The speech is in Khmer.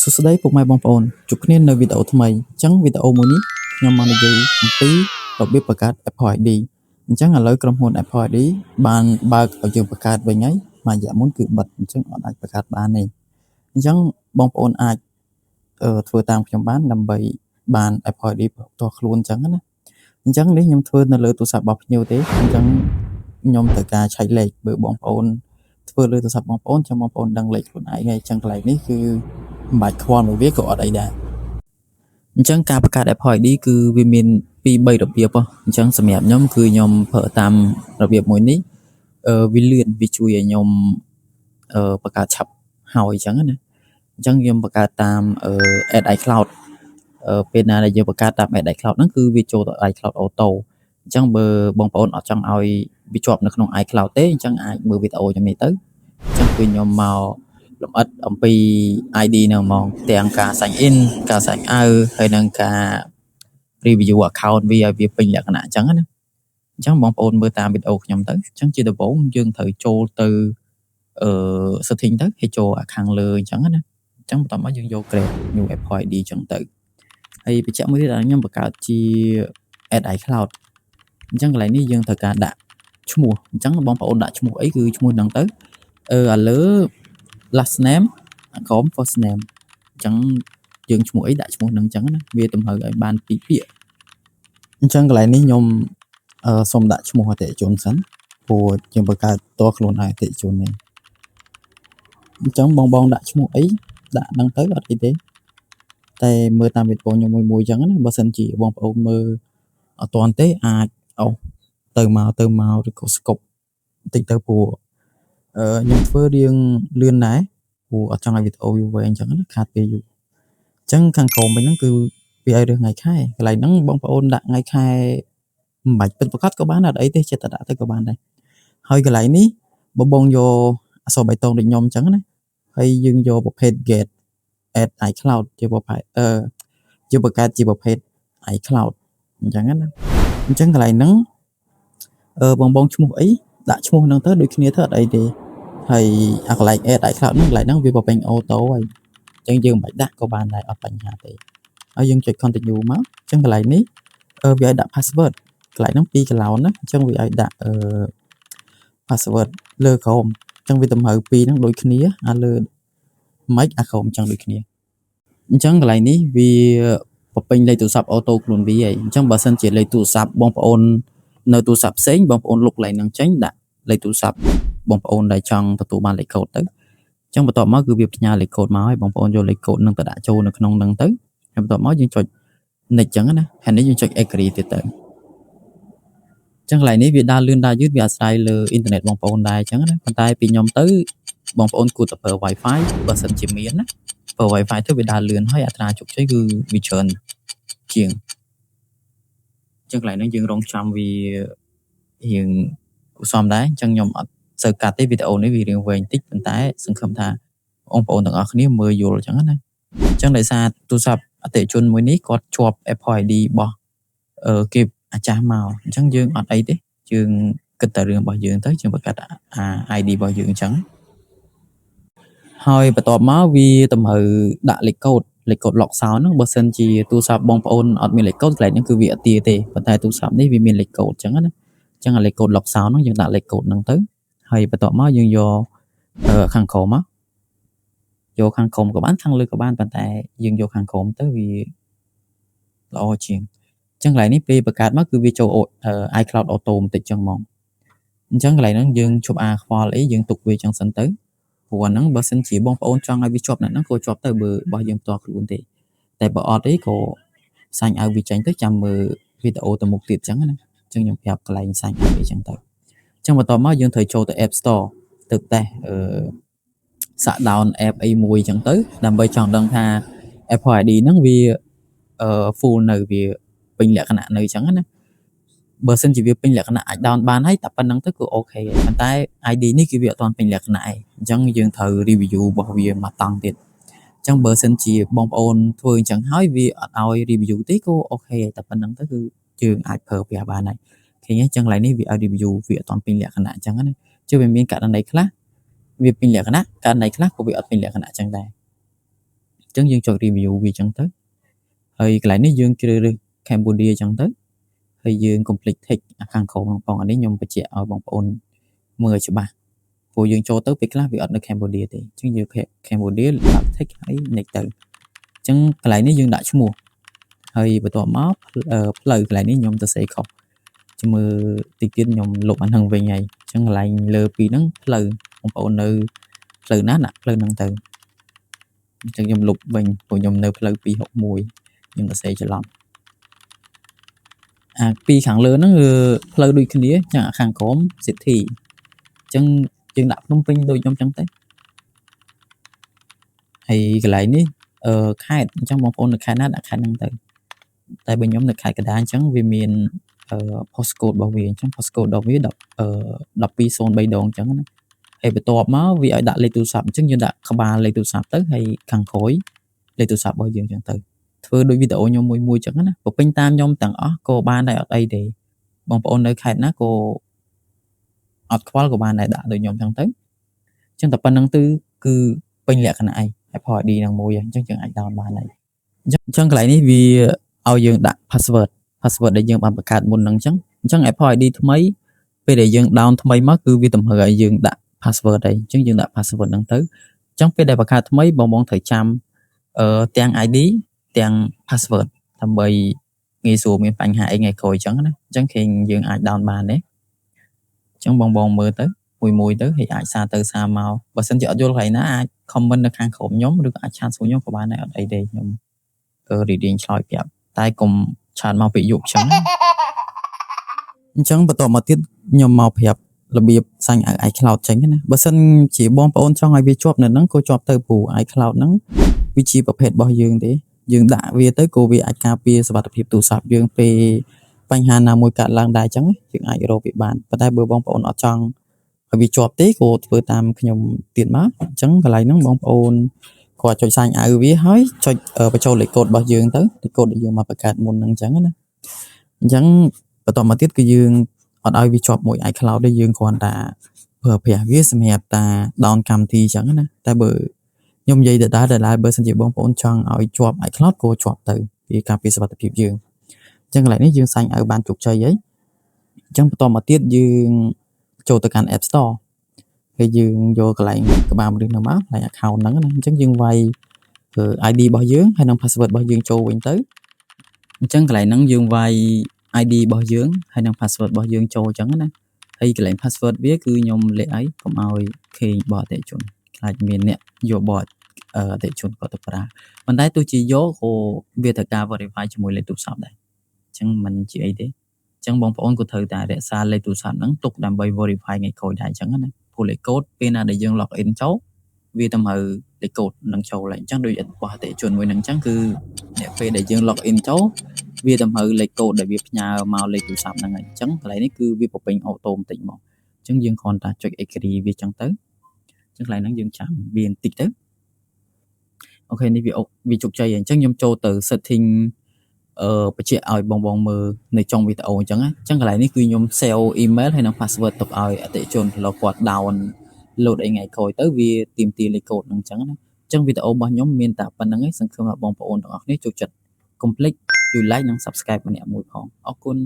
សួស្តីពុកម៉ែបងប្អូនជួបគ្នានៅវីដេអូថ្មីអញ្ចឹងវីដេអូមួយនេះខ្ញុំមកនិយាយអំពីរបៀបបង្កើត Apple ID អញ្ចឹងឥឡូវក្រុមហ៊ុន Apple ID បានបើកឲ្យយើងបង្កើតវិញហើយមួយរយៈមុនគឺបិទអញ្ចឹងអត់អាចបង្កើតបានទេអញ្ចឹងបងប្អូនអាចធ្វើតាមខ្ញុំបានដើម្បីបាន Apple ID ផ្ទាល់ខ្លួនអញ្ចឹងណាអញ្ចឹងនេះខ្ញុំធ្វើនៅលើទូរស័ព្ទរបស់ភ្ញៀវទេអញ្ចឹងខ្ញុំត្រូវការឆែកលេខបើបងប្អូនធ្វើលើទូរស័ព្ទបងប្អូនចាំបងប្អូនដឹងលេខខ្លួនឯងហើយអញ្ចឹងកន្លែងនេះគឺមិនបាច់ខ្វល់មួយវាក៏អត់អីដែរអញ្ចឹងការបង្កើត Apple ID គឺវាមានពី3របៀបអញ្ចឹងសម្រាប់ខ្ញុំគឺខ្ញុំប្រើតាមរបៀបមួយនេះវាលឿនវាជួយឲ្យខ្ញុំបង្កើតឆាប់ហើយអញ្ចឹងណាអញ្ចឹងខ្ញុំបង្កើតតាម Add iCloud ពេលណាដែលយើងបង្កើតតាម Add iCloud ហ្នឹងគឺវាចូលទៅ iCloud Auto អញ្ចឹងបើបងប្អូនអត់ចង់ឲ្យវាជាប់នៅក្នុង iCloud ទេអញ្ចឹងអាចមើលវីដេអូខ្ញុំនេះទៅអញ្ចឹងគឺខ្ញុំមកលម្អិតអំពី ID នៅហ្មងទាំងការ sign in ការ sign out ហើយនិងការ review account វាឲ្យវាពេញលក្ខណៈអញ្ចឹងណាអញ្ចឹងបងប្អូនមើលតាមវីដេអូខ្ញុំទៅអញ្ចឹងជាដំបូងយើងត្រូវចូលទៅsetting ទៅហើយចូលខាងលើអញ្ចឹងណាអញ្ចឹងបន្ទាប់មកយើងយក create new Apple ID អញ្ចឹងទៅហើយបញ្ជាក់មួយទៀតដែលខ្ញុំបង្កើតជា Add iCloud អញ្ចឹងកន្លែងនេះយើងត្រូវការដាក់ឈ្មោះអញ្ចឹងបងប្អូនដាក់ឈ្មោះអីគឺឈ្មោះហ្នឹងទៅឥឡូវ last name ក្រោម first name អញ្ចឹងយើងឈ្មោះអីដាក់ឈ្មោះហ្នឹងអញ្ចឹងណាវាតម្រូវឲ្យបានពីរពាក្យអញ្ចឹងកន្លែងនេះខ្ញុំសូមដាក់ឈ្មោះអតិថិជនសិនព្រោះយើងបង្កើតតខ្លួនឯងអតិថិជននេះអញ្ចឹងបងដាក់ឈ្មោះអីដាក់ហ្នឹងទៅអត់អីទេតែមើលតាមវីដេអូខ្ញុំមួយអញ្ចឹងណាបើសិនជាបងប្អូនមើលអត់ទាន់ទេអាចអូសទៅមកឬក៏ស្គប់បន្តិចទៅព្រោះខ្ញុំធ្វើរៀងលឿនដែរព្រោះអត់ចង់ឲ្យវីដេអូយូរវែងអញ្ចឹងណាខាតពេលយូរអញ្ចឹងខាងក្រោមវិញហ្នឹងគឺវាឲ្យរើសថ្ងៃខែកន្លែងហ្នឹងបងប្អូនដាក់ថ្ងៃខែមិនបាច់ពិតប្រាកដក៏បានអត់អីទេចិត្តតែដាក់ទៅក៏បានដែរហើយកន្លែងនេះបងយកអក្សរបៃតងដូចខ្ញុំអញ្ចឹងណាហើយយើងយកប្រភេទ get add iCloud ជាប្រភេទជាបង្កើតជាប្រភេទ iCloud អញ្ចឹងណាអញ្ចឹងកន្លែងហ្នឹងបងឈ្មោះអីដាក់ឈ្មោះហ្នឹងទៅដូចគ្នាទៅអត់អីទេហើយអាកន្លែង add iCloud ហ្នឹងកន្លែងហ្នឹងវាបំពេញអូតូហើយអញ្ចឹងយើងមិនបាច់ដាក់ក៏បានដែរអត់បញ្ហាទេហើយយើងចុច continue មកអញ្ចឹងកន្លែងនេះវាឲ្យដាក់ password កន្លែងហ្នឹង2កន្លោនណាអញ្ចឹងវាឲ្យដាក់password លើក្រោមអញ្ចឹងវាតម្រូវ2ហ្នឹងដូចគ្នាអាលើមិនអាក្រោមអញ្ចឹងដូចគ្នាអញ្ចឹងកន្លែងនេះវាបំពេញលេខទូរស័ព្ទអូតូខ្លួនវាហើយអញ្ចឹងបើសិនជាលេខទូរស័ព្ទបងប្អូននៅទូរស័ព្ទផ្សេងបងប្អូនលុបកន្លែងហ្នឹងចេញដាក់លេខទូរស័ព្ទបងប្អូនដែលចង់ទទួលបានលេខកូដទៅអញ្ចឹងបន្ទាប់មកគឺវាផ្ញើលេខកូដមកឲ្យបងប្អូនយកលេខកូដហ្នឹងទៅដាក់ចូលនៅក្នុងហ្នឹងទៅហើយបន្ទាប់មកយើងចុច next អញ្ចឹងណាហើយនេះយើងចុច agree ទៀតទៅអញ្ចឹងកន្លែងនេះវាដើរលឿនដើរយឺតវាអាស្រ័យលើអ៊ីនធឺណិតបងប្អូនដែរអញ្ចឹងណាប៉ុន្តែពីខ្ញុំទៅបងប្អូនគួរតែប្រើ Wi-Fi បើសិនជាមានណាប្រើ Wi-Fi ទៅវាដើរលឿនហើយអត្រាជោគជ័យគឺវាច្រើនជាងអញ្ចឹងកន្លែងហ្នឹងយើងរងចាំវារៀងគួរសមដែរអញ្ចឹងខ្ញុំអត់សូវកាត់ទេវីដេអូនេះវារៀងវែងតិចប៉ុន្តែសង្ឃឹមថាបងប្អូនទាំងអស់គ្នាមើលយល់អញ្ចឹងណាអញ្ចឹងដោយសារទូរស័ព្ទអតិថិជនមួយនេះគាត់ជាប់ Apple ID របស់គេអាចារ្យមកអញ្ចឹងយើងអត់អីទេយើងគិតតែរឿងរបស់យើងទៅយើងបង្កើតID របស់យើងអញ្ចឹងហើយបន្ទាប់មកវាតម្រូវដាក់លេខកូដlock sound ហ្នឹងបើសិនជាទូរស័ព្ទបងប្អូនអត់មានលេខកូដកន្លែងហ្នឹងគឺវាអត់ទាទេប៉ុន្តែទូរស័ព្ទនេះវាមានលេខកូដអញ្ចឹងណាអញ្ចឹងលេខកូដ lock sound ហ្នឹងយើងដាក់លេខកូដហ្នឹងទៅហើយបន្ទាប់មកយើងយកខាងក្រោមមកយកខាងក្រោមក៏បានខាងលើក៏បានប៉ុន្តែយើងយកខាងក្រោមទៅវាល្អជាងអញ្ចឹងកន្លែងនេះពេលបង្កើតមកគឺវាចូល iCloud Auto បន្តិចចឹងហ្មងអញ្ចឹងកន្លែងហ្នឹងយើងជប់ខ្វល់អីយើងទុកវាចឹងសិនទៅព្រោះអាហ្នឹងបើសិនជាបងប្អូនចង់ឲ្យវាជាប់ហ្នឹងក៏ជាប់ទៅបើរបស់យើងផ្ទាល់ខ្លួនទេតែបើអត់ទេក៏សាញ់ឲ្យវាចេញទៅចាំមើលវីដេអូទៅមុខទៀតចឹងណាអញ្ចឹងខ្ញុំប្រាប់កន្លែងសាញ់ឲ្យវាចឹងទៅអញ្ចឹងបន្ទាប់មកយើងត្រូវចូលទៅ App Store ទៅតេស្តសាក់ down app អីមួយចឹងទៅដើម្បីចង់ដឹងថា Apple ID ហ្នឹងវាfull នៅវាពេញលក្ខណៈនៅចឹងណាបើសិនជាវាពេញលក្ខណៈអាច down បានហើយតែប៉ុណ្្នឹងទៅគឺអូខេប៉ុន្តែ ID នេះគឺវាអត់ទាន់ពេញលក្ខណៈឯងអញ្ចឹងយើងត្រូវ review របស់វាមកតង់ទៀតអញ្ចឹងបើសិនជាបងប្អូនធ្វើអញ្ចឹងហើយវាអត់ឲ្យ review ទេក៏អូខេតែប៉ុណ្្នឹងទៅគឺយើងអាចប្រើវាបានហើយឃើញទេអញ្ចឹងកន្លែងនេះវាឲ្យ review វាអត់ទាន់ពេញលក្ខណៈអញ្ចឹងណាជឿវាមានករណីខ្លះវាពេញលក្ខណៈករណីខ្លះក៏វាអត់ពេញលក្ខណៈអញ្ចឹងដែរ ចឹងយើងចុច review វាចឹងទៅហើយកន្លែងនេះយើងជ្រើសរើស Cambodia ចឹងទៅហើយយើង complete text ខាងក្រោមបងប្អូនអានេះខ្ញុំបញ្ជាក់ឲ្យបងប្អូនមើលឲ្យច្បាស់ព្រោះយើងចូលទៅពេលខ្លះវាអត់នៅ Cambodia ទេអញ្ចឹងយើង Cambodia ដាក់ text ហើយ next ទៅអញ្ចឹងកន្លែងនេះយើងដាក់ឈ្មោះហើយបន្ទាប់មកផ្លូវកន្លែងនេះខ្ញុំទៅសេខុសជមើលតិចទៀតខ្ញុំលុបអាហ្នឹងវិញហើយអញ្ចឹងកន្លែងលើពីហ្នឹងផ្លូវបងប្អូននៅផ្លូវណាដាក់ផ្លូវហ្នឹងទៅអញ្ចឹងខ្ញុំលុបវិញព្រោះខ្ញុំនៅផ្លូវ261ខ្ញុំទៅសេច្រឡំអាពីខាងលើហ្នឹងគឺផ្លូវដូចគ្នាចឹងខាងក្រោម city អញ្ចឹងយើងដាក់ភ្នំពេញដូចខ្ញុំចឹងទៅហើយកន្លែងនេះខេត្តអញ្ចឹងបងប្អូននៅខេត្តណាដាក់ខេត្តហ្នឹងទៅតែបើខ្ញុំនៅខេត្តកណ្ដាលអញ្ចឹងវាមានpostcode របស់វាអញ្ចឹង postcode របស់វា1203ដងអញ្ចឹងណាហើយបន្ទាប់មកវាឲ្យដាក់លេខទូរស័ព្ទអញ្ចឹងយើងដាក់ក្បាលលេខទូរស័ព្ទទៅហើយខាងក្រោយលេខទូរស័ព្ទរបស់យើងអញ្ចឹងទៅធ្វើដូចវីដេអូខ្ញុំមួយអញ្ចឹងណាបើពេញតាមខ្ញុំទាំងអស់ក៏បានដែរអត់អីទេបងប្អូននៅខេត្តណាក៏អត់ខ្វល់ក៏បានដែរដាក់ដូចខ្ញុំអញ្ចឹងទៅអញ្ចឹងតែប៉ុណ្្នឹងគឺពេញលក្ខណៈអី Apple ID ហ្នឹងមួយអញ្ចឹងយើងអាច down បានហើយអញ្ចឹងកន្លែងនេះវាឲ្យយើងដាក់ password ដែលយើងបានបង្កើតមុនហ្នឹងអញ្ចឹង Apple ID ថ្មីពេលដែលយើង down ថ្មីមកគឺវាតម្រូវឲ្យយើងដាក់ password ហើយអញ្ចឹងយើងដាក់ password ហ្នឹងទៅអញ្ចឹងពេលដែលបង្កើតថ្មីបងត្រូវចាំទាំង ID ទាំង password ដើម្បីងាយស្រួលមានបញ្ហាអីថ្ងៃក្រោយអញ្ចឹងណាអញ្ចឹងគេយើងអាច down បានទេអញ្ចឹងបងមើលទៅមួយទៅហើយអាចសារទៅសារមកបើសិនជាអត់យល់កន្លែងណាអាច comment នៅខាងក្រោមខ្ញុំឬក៏អាចឆាតសួរខ្ញុំក៏បានដែរអត់អីទេខ្ញុំរីករាយឆ្លើយប្រាប់តែកុំឆាតមកពេលយប់អញ្ចឹងអញ្ចឹងបន្ទាប់មកទៀតខ្ញុំមកប្រាប់របៀបសាញ់ iCloud ចេញណាបើសិនជាបងប្អូនចង់ឲ្យវាជាប់នៅហ្នឹងក៏ជាប់ទៅព្រោះ iCloud ហ្នឹងវាជាប្រភេទរបស់យើងទេយើងដាក់វាទៅក៏វាអាចការពារសុវត្ថិភាពទូរស័ព្ទយើងពេលបញ្ហាណាមួយកើតឡើងដែរអញ្ចឹងយើងអាចរកវាបានប៉ុន្តែបើបងប្អូនអត់ចង់ឲ្យវាជាប់ទេក៏ធ្វើតាមខ្ញុំទៀតមកអញ្ចឹងកន្លែងហ្នឹងបងប្អូនគាត់ចុចសាញ់វាហើយចុចបញ្ចូលលេខកូដរបស់យើងទៅលេខកូដដែលយើងមកបង្កើតមុនហ្នឹងអញ្ចឹងណាអញ្ចឹងបន្តមកទៀតគឺយើងអត់ឲ្យវាជាប់មួយ iCloud ទេយើងគ្រាន់តែប្រើប្រាស់វាសម្រាប់តា down កម្មវិធីអញ្ចឹងណាតែបើខ្ញុំនិយាយដដែលបើសិនជាបងប្អូនចង់ឲ្យជាប់ iCloud ក៏ជាប់ទៅវាការពារសុវត្ថិភាពយើងអញ្ចឹងកន្លែងនេះយើងសាញ់បានជោគជ័យហើយអញ្ចឹងបន្តមកទៀតយើងចូលទៅកាន់ App Store ហើយយើងយកកន្លែងក្បាលមនុស្សហ្នឹងមកកន្លែង account ហ្នឹងណាអញ្ចឹងយើងវាយID របស់យើងហើយនិង password របស់យើងចូលវិញទៅអញ្ចឹងកន្លែងហ្នឹងយើងវាយ ID របស់យើងហើយនិង password របស់យើងចូលអញ្ចឹងណាហើយកន្លែង password វាគឺខ្ញុំលេខឲ្យកុំឲ្យខេងបរអតិថិជនខ្លាចមានអ្នកយកបរអតិថិជនគាត់ទៅប្រើប៉ុន្តែទោះជាយកក៏វាត្រូវការ verify ជាមួយលេខទូរស័ព្ទដែរអញ្ចឹងមិនជាអីទេអញ្ចឹងបងប្អូនក៏ត្រូវតែរក្សាលេខទូរស័ព្ទហ្នឹងទុកដើម្បី verify ថ្ងៃក្រោយដែរអញ្ចឹងណាព្រោះលេខកូដពេលណាដែលយើង log in ចូលវាតម្រូវលេខកូដនឹងចូលហើយអញ្ចឹងដូចបោះអតិថិជនមួយហ្នឹងអញ្ចឹងគឺអ្នកពេលដែលយើង log in ចូលវាតម្រូវលេខកូដដែលវាផ្ញើមកលេខទូរស័ព្ទហ្នឹងហើយអញ្ចឹងកន្លែងនេះគឺវាបំពេញអូតូម៉ាទិកមកអញ្ចឹងយើងគ្រាន់តែចុច agree វាអញ្ចឹងទៅអញ្ចឹងកន្លែងហ្នឹងយើងចាំវាបន្តិចទៅអូខេនេះវាជោគជ័យហើយអញ្ចឹងខ្ញុំចូលទៅ setting បញ្ជាក់ឲ្យបងមើលនៅចុងវីដេអូអញ្ចឹងកន្លែងនេះគឺខ្ញុំ save email ហើយនិង password ទុកឲ្យអតិថិជនkalauគាត់ down load អីថ្ងៃក្រោយទៅវាទាមទារលេខកូដហ្នឹងអញ្ចឹងណាអញ្ចឹងវីដេអូរបស់ខ្ញុំមានតែប៉ុណ្្នឹងឯងសង្ឃឹមថាបងប្អូនទាំងអស់គ្នាចូលចិត្តកុំភ្លេចជួយ like និង subscribe ម្នាក់មួយផងអរគុណ